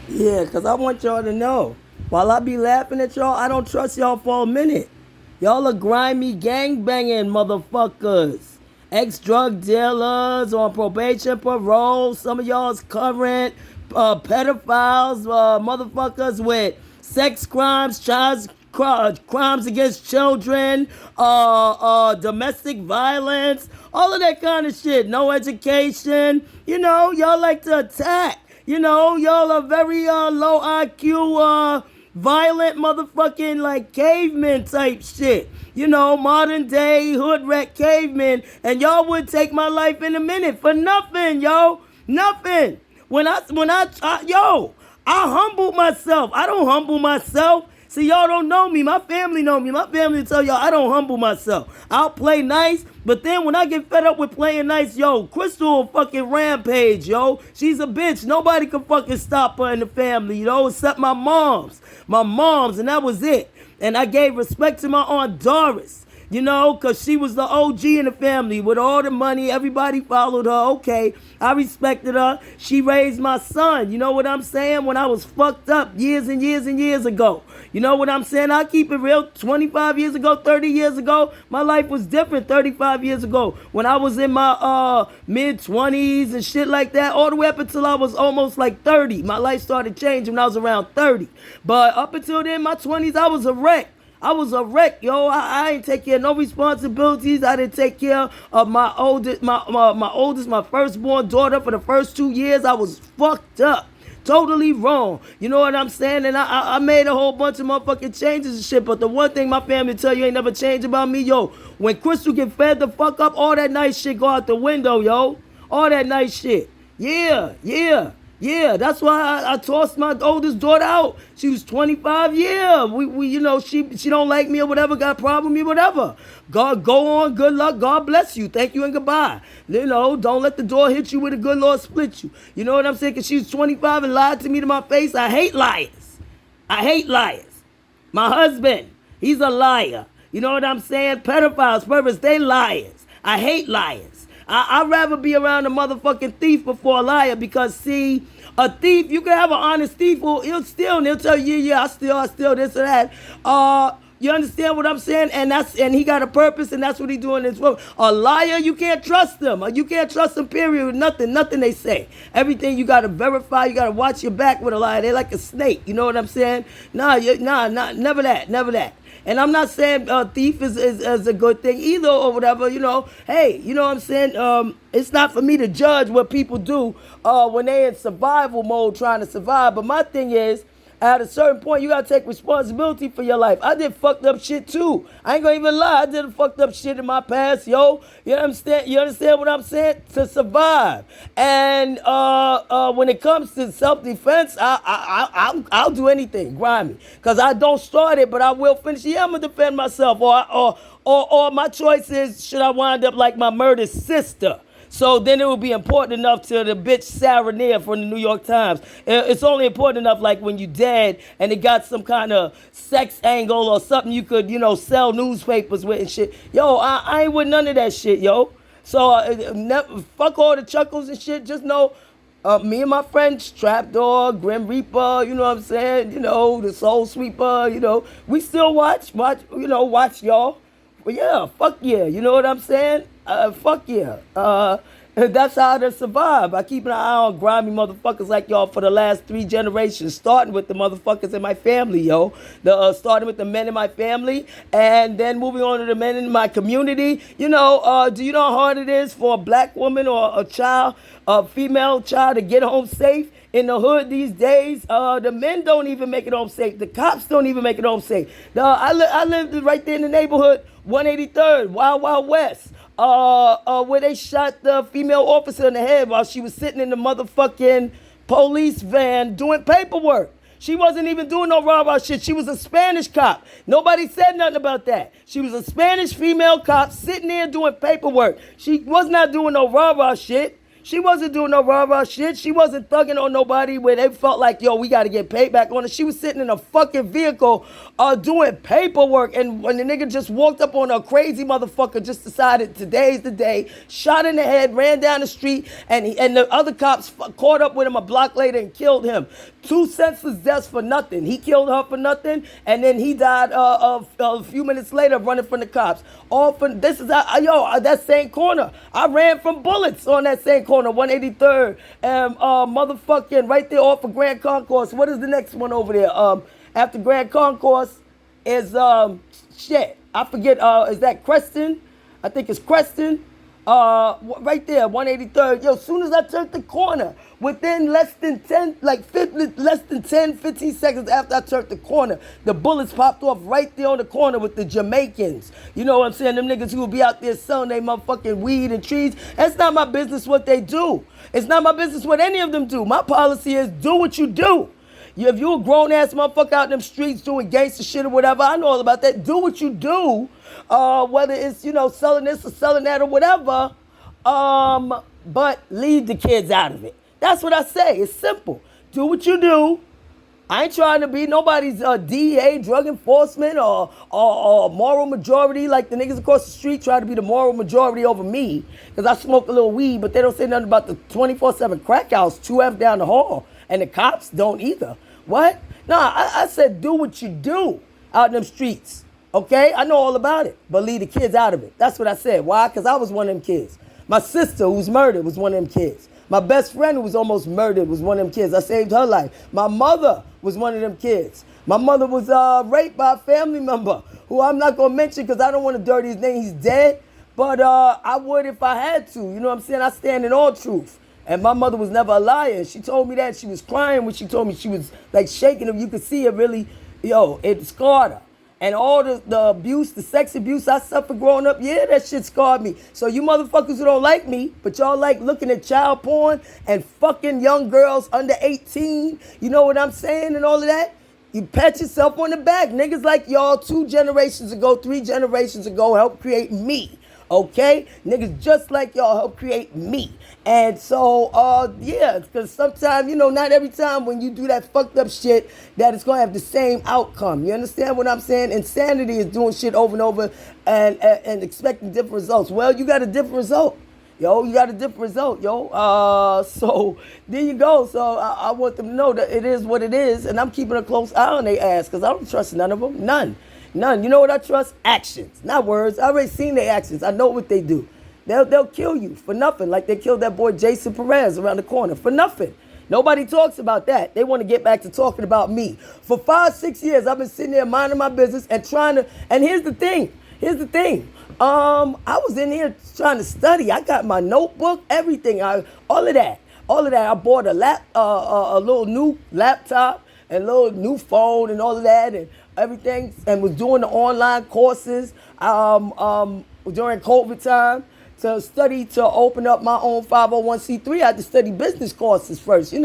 Yeah, because I want y'all to know. While I be laughing at y'all, I don't trust y'all for a minute. Y'all are grimy gangbanging motherfuckers. Ex-drug dealers on probation, parole. Some of y'all's current pedophiles, motherfuckers with sex crimes, crimes against children, domestic violence, all of that kind of shit. No education. You know, y'all like to attack. You know, y'all are very low IQ, violent motherfucking like cavemen type shit. You know, modern day hood rat cavemen, and y'all would take my life in a minute for nothing, yo. Nothing. I humbled myself. I don't humble myself. See, y'all don't know me. My family know me. My family tell y'all I don't humble myself. I'll play nice, but then when I get fed up with playing nice, yo, Crystal will fucking rampage, yo. She's a bitch. Nobody can fucking stop her in the family, you know, except my moms. My moms, and that was it. And I gave respect to my Aunt Doris. You know, because she was the OG in the family with all the money. Everybody followed her. Okay, I respected her. She raised my son. You know what I'm saying? When I was fucked up years and years and years ago. You know what I'm saying? I keep it real. 25 years ago, 30 years ago, my life was different 35 years ago. When I was in my mid-20s and shit like that, all the way up until I was almost like 30. My life started changing when I was around 30. But up until then, my 20s, I was a wreck. I was a wreck, yo. I ain't take care of no responsibilities. I didn't take care of my oldest, my firstborn daughter for the first 2 years. I was fucked up. Totally wrong. You know what I'm saying? And I made a whole bunch of motherfucking changes and shit. But the one thing my family tell you ain't never changed about me, yo. When Crystal get fed the fuck up, all that nice shit go out the window, yo. All that nice shit. Yeah, yeah. Yeah, that's why I tossed my oldest daughter out. She was 25. Yeah, we you know, she don't like me or whatever, got a problem with me, whatever. God, go on, good luck, God bless you, thank you and goodbye. You know, don't let the door hit you with a good Lord split you. You know what I'm saying? Because she was 25 and lied to me to my face. I hate liars. I hate liars. My husband, he's a liar. You know what I'm saying? Pedophiles, perverts, they liars. I hate liars. I'd rather be around a motherfucking thief before a liar because, see, a thief, you can have an honest thief who he'll steal and he'll tell you, yeah, I steal this or that. You understand what I'm saying? And he got a purpose and that's what he doing in this world. A liar, you can't trust them. You can't trust them, period. Nothing they say. Everything you got to verify. You got to watch your back with a liar. They're like a snake. You know what I'm saying? Nah, never that. And I'm not saying thief is a good thing either or whatever, you know. Hey, you know what I'm saying? It's not for me to judge what people do when they in survival mode trying to survive. But my thing is, at a certain point, you gotta take responsibility for your life. I did fucked up shit too. I ain't gonna even lie. I did fucked up shit in my past, yo. You understand? You understand what I'm saying? To survive. And when it comes to self-defense, I'll do anything, grimy, cause I don't start it, but I will finish. Yeah, I'm gonna defend myself. Or my choice is, should I wind up like my murdered sister? So then it would be important enough to the bitch Sarah Neer from the New York Times. It's only important enough like when you dead and it got some kind of sex angle or something you could, you know, sell newspapers with and shit. Yo, I ain't with none of that shit, yo. So fuck all the chuckles and shit. Just know me and my friends, Trapdoor, Grim Reaper, you know what I'm saying? You know, the Soul Sweeper, you know. We still watch y'all. Well, yeah, fuck yeah. You know what I'm saying? Fuck yeah. That's how they survive. I keep an eye on grimy motherfuckers like y'all for the last 3 generations, starting with the motherfuckers in my family, yo. Starting with the men in my family, and then moving on to the men in my community. You know, do you know how hard it is for a black woman or a child, a female child, to get home safe? In the hood these days, the men don't even make it home safe. The cops don't even make it home safe. I lived right there in the neighborhood, 183rd, Wild West, where they shot the female officer in the head while she was sitting in the motherfucking police van doing paperwork. She wasn't even doing no rah-rah shit. She was a Spanish cop. Nobody said nothing about that. She was a Spanish female cop sitting there doing paperwork. She was not doing no rah-rah shit. She wasn't doing no rah-rah shit. She wasn't thugging on nobody where they felt like, yo, we got to get paid back on it. She was sitting in a fucking vehicle doing paperwork. And when the nigga just walked up on a crazy motherfucker, just decided today's the day, shot in the head, ran down the street, and the other cops caught up with him a block later and killed him. 2 senseless deaths for nothing. He killed her for nothing, and then he died a few minutes later running from the cops. All for this is that same corner. I ran from bullets on that same corner, 183rd, and motherfucking right there off of Grand Concourse. What is the next one over there? After Grand Concourse is shit. I forget. Is that Creston? I think it's Creston. Right there, 183rd. Yo, as soon as I turned the corner, within less than 10 15 seconds after I turned the corner, the bullets popped off right there on the corner with the Jamaicans. You know what I'm saying? Them niggas who will be out there selling their motherfucking weed and trees. That's not my business what they do. It's not my business what any of them do. My policy is do what you do. If you a grown-ass motherfucker out in them streets doing gangster shit or whatever, I know all about that. Do what you do. Whether it's, selling this or selling that or whatever. But leave the kids out of it. That's what I say. It's simple. Do what you do. I ain't trying to be nobody's DEA, drug enforcement, or moral majority like the niggas across the street try to be the moral majority over me. Because I smoke a little weed, but they don't say nothing about the 24/7 crack house 2F down the hall. And the cops don't either. What? Nah, I said do what you do out in them streets. Okay? I know all about it. But leave the kids out of it. That's what I said. Why? Because I was one of them kids. My sister who was murdered was one of them kids. My best friend who was almost murdered was one of them kids. I saved her life. My mother was one of them kids. My mother was raped by a family member who I'm not going to mention because I don't want to dirty his name. He's dead. But I would if I had to. You know what I'm saying? I stand in all truth. And my mother was never a liar. She told me that. She was crying when she told me. She was like shaking him. You could see it really, it scarred her. And all the abuse, the sex abuse I suffered growing up, yeah, that shit scarred me. So you motherfuckers who don't like me, but y'all like looking at child porn and fucking young girls under 18, you know what I'm saying, and all of that? You pat yourself on the back. Niggas like y'all 2 generations ago, 3 generations ago helped create me. Okay? Niggas just like y'all help create me. And so, yeah, because sometimes, not every time when you do that fucked up shit that it's going to have the same outcome. You understand what I'm saying? Insanity is doing shit over and over and expecting different results. Well, you got a different result. You got a different result, so there you go. So I want them to know that it is what it is, and I'm keeping a close eye on their ass because I don't trust none of them. None. You know what I trust? Actions, not words. I already seen their actions. I know what they do. They'll kill you for nothing, like they killed that boy Jason Perez around the corner for nothing. Nobody talks about that. They want to get back to talking about me. For 5-6 years, I've been sitting there minding my business and trying to. And here's the thing. I was in here trying to study. I got my notebook, everything. All of that. I bought a little new laptop and a little new phone and all of that and everything, and was doing the online courses during COVID time. To study to open up my own 501c3, I had to study business courses first. I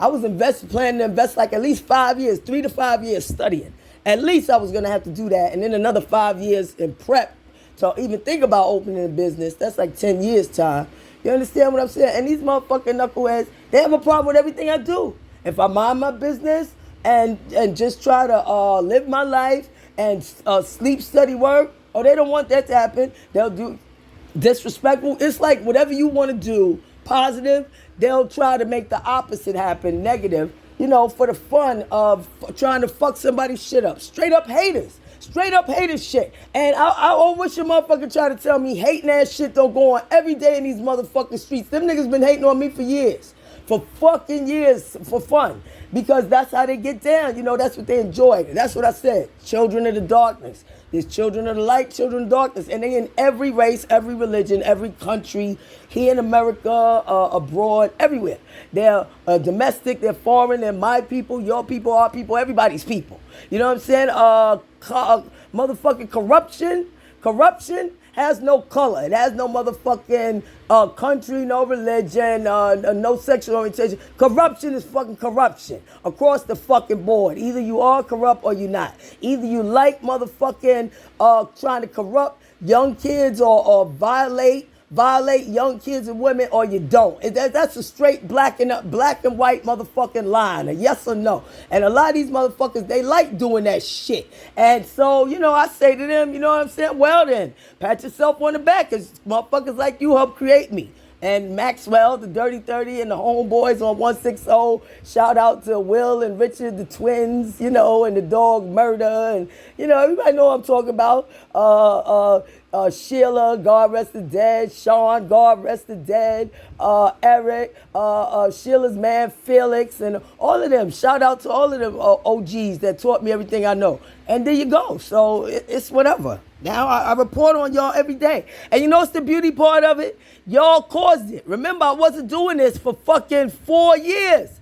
was planning to invest like at least 5 years, 3 to 5 years studying. At least I was going to have to do that. And then another 5 years in prep to even think about opening a business. That's like 10 years time. You understand what I'm saying? And these motherfucking knuckleheads, they have a problem with everything I do. If I mind my business and just try to live my life and sleep, study, work, they don't want that to happen. They'll do disrespectful. It's like whatever you want to do positive, they'll try to make the opposite happen negative, for the fun of trying to fuck somebody's shit up. Straight up haters shit. And I wish a motherfucker try to tell me hating ass shit don't go on every day in these motherfucking streets. Them niggas been hating on me for years. For fucking years, for fun. Because that's how they get down. That's what they enjoy. That's what I said. Children of the darkness. There's children of the light, children of darkness. And they in every race, every religion, every country, here in America, abroad, everywhere. They're domestic, they're foreign, they're my people, your people, our people, everybody's people. You know what I'm saying? Motherfucking corruption has no color. It has no motherfucking country, no religion, no sexual orientation. Corruption is fucking corruption across the fucking board. Either you are corrupt or you're not. Either you like motherfucking trying to corrupt young kids or violate violate young kids and women or you don't. That's a straight black and white motherfucking line, a yes or no. And a lot of these motherfuckers, they like doing that shit. And so, I say to them, you know what I'm saying? Well then, pat yourself on the back, because motherfuckers like you helped create me. And Maxwell, the Dirty 30, and the homeboys on 160. Shout out to Will and Richard, the twins, and the dog Murder. And, everybody know what I'm talking about. Sheila, God rest the dead. Sean, God rest the dead. Eric, Sheila's man, Felix, and all of them. Shout out to all of them OGs that taught me everything I know. And there you go. So it's whatever. Now I report on y'all every day. And you know what's the beauty part of it? Y'all caused it. Remember, I wasn't doing this for fucking 4 years.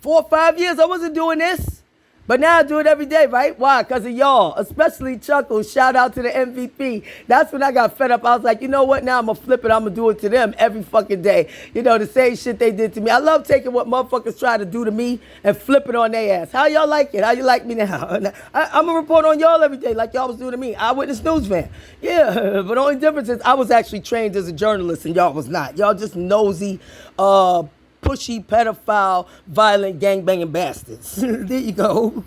4 or 5 years, I wasn't doing this. But now I do it every day, right? Why? Because of y'all, especially Chuckles. Shout out to the MVP. That's when I got fed up. I was like, you know what? Now I'm going to flip it. I'm going to do it to them every fucking day. The same shit they did to me. I love taking what motherfuckers try to do to me and flip it on their ass. How y'all like it? How you like me now? I'm going to report on y'all every day like y'all was doing to me. Eyewitness News fan. Yeah, but the only difference is I was actually trained as a journalist and y'all was not. Y'all just nosy, pushy, pedophile, violent, gangbanging bastards. There you go.